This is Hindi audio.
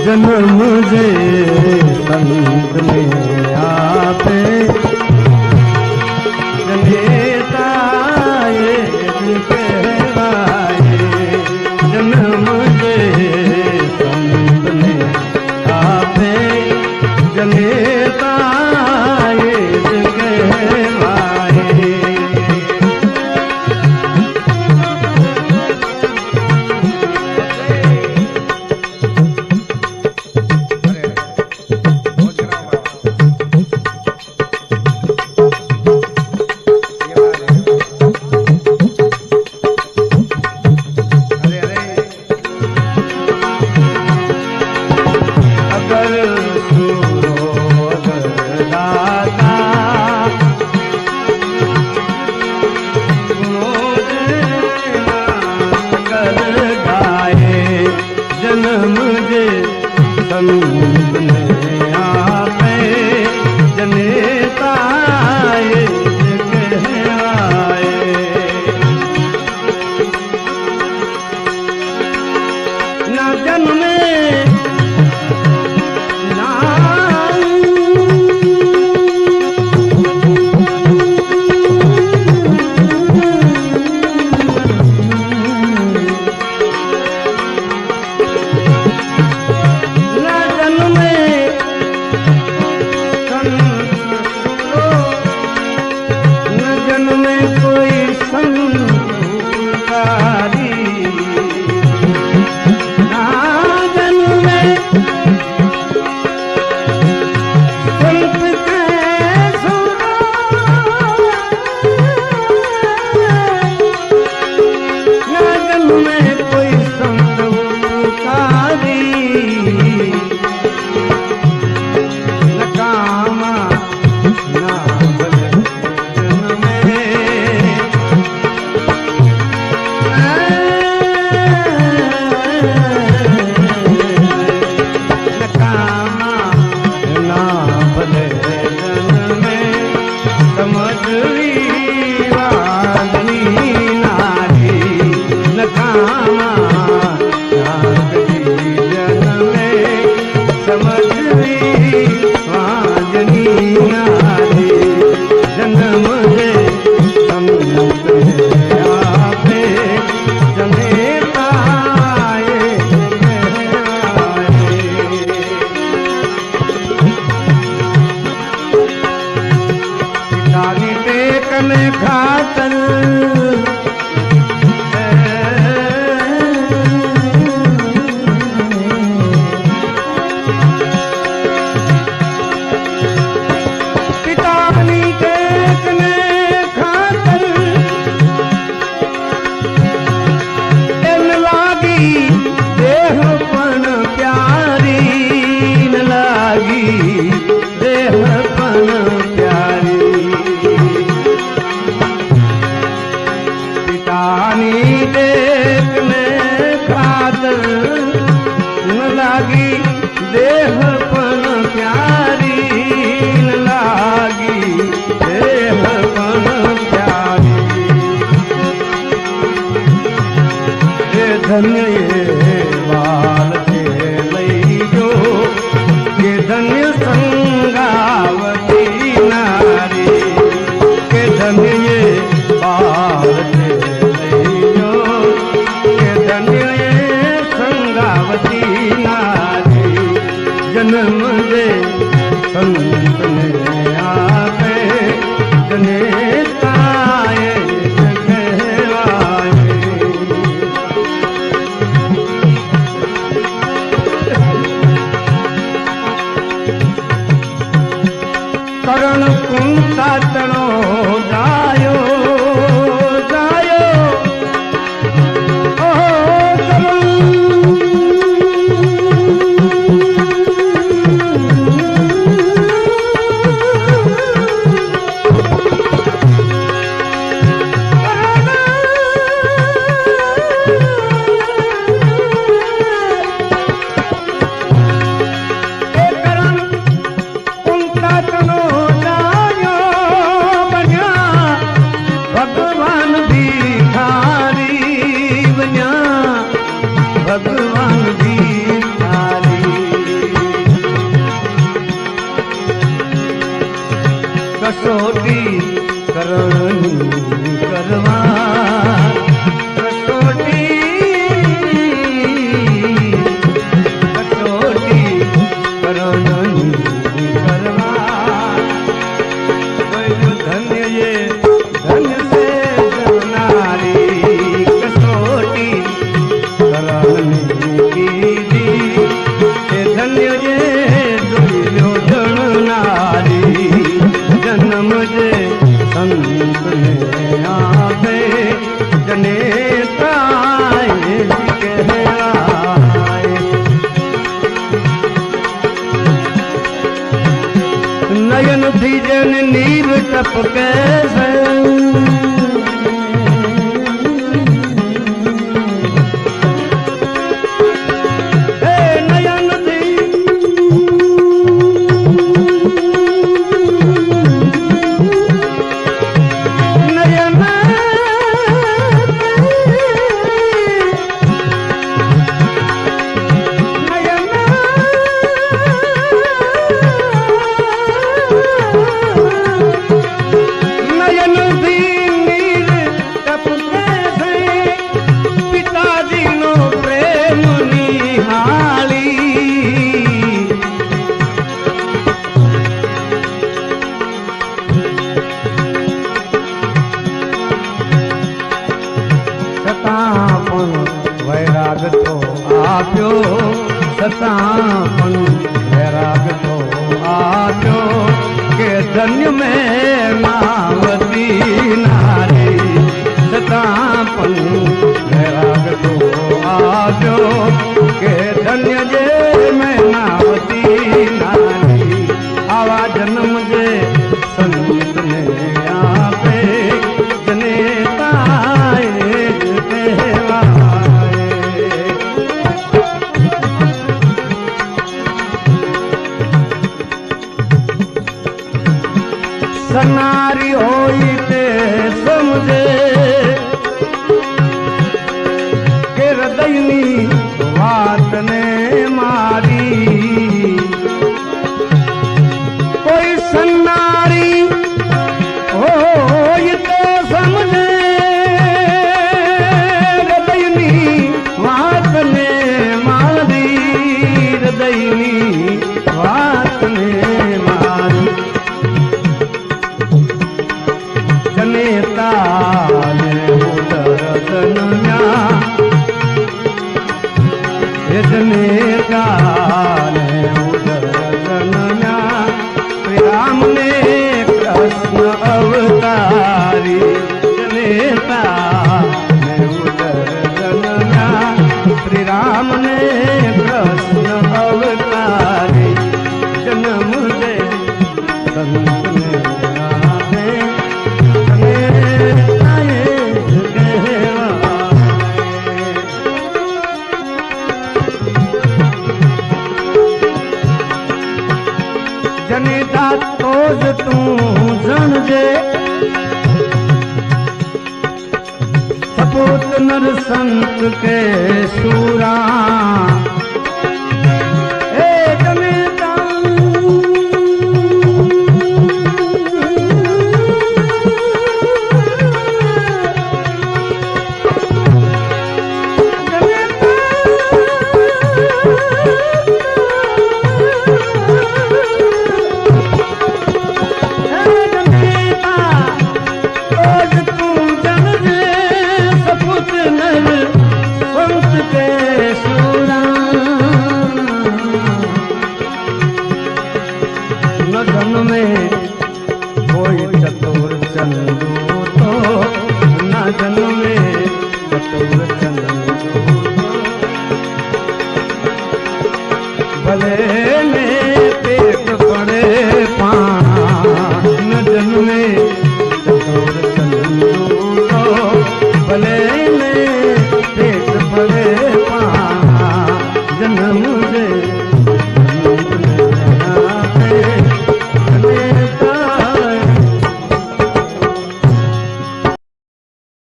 जन्म मुझे संत ने आपे जनेता ये कहवाए। जन्म मुझे संत ने आपे जनेता ये कहवाए। धन्य ये बाल के लई जो के धन्य संगावती नारी के धन्य ये बाल के लई जो के धन्य ये संगावती नारी जन्म दे संत ने आपे जनेता करण कुंता तणो जायो जायो ओ करण कुंता तणो जायो जन नीर टपके से नयन वैराग तो आप्यो सतापन वैराग तो आप्यो के धन्य में नावती नारी सतापन वैराग तो आप्यो के धन्य जे में नावती नारी आवा जन्म जे संत ने आपे जनेता सनारी होई ते समझे के हृदयनी बात ने मारी कोई सन्नारी होई ते समझे हृदयनी बात ने मारी हृदयनी बात ने मारी जनेता ने उदर जनया जनेता ने उदर जनया श्री राम ने कृष्ण अवतारी जनेता ने उदर जनया श्री राम ने कृष्ण अवतारी जन्म दे संत ने जनेता तोज तू जन जे सपूत नर संत के सूरा जनेता जन्म में कोई चतुर चंदू तो न जन्म में चतुर चंदू भले में पेट पड़े पान जन्म में चतुर चंदू तो भले में पेट पड़े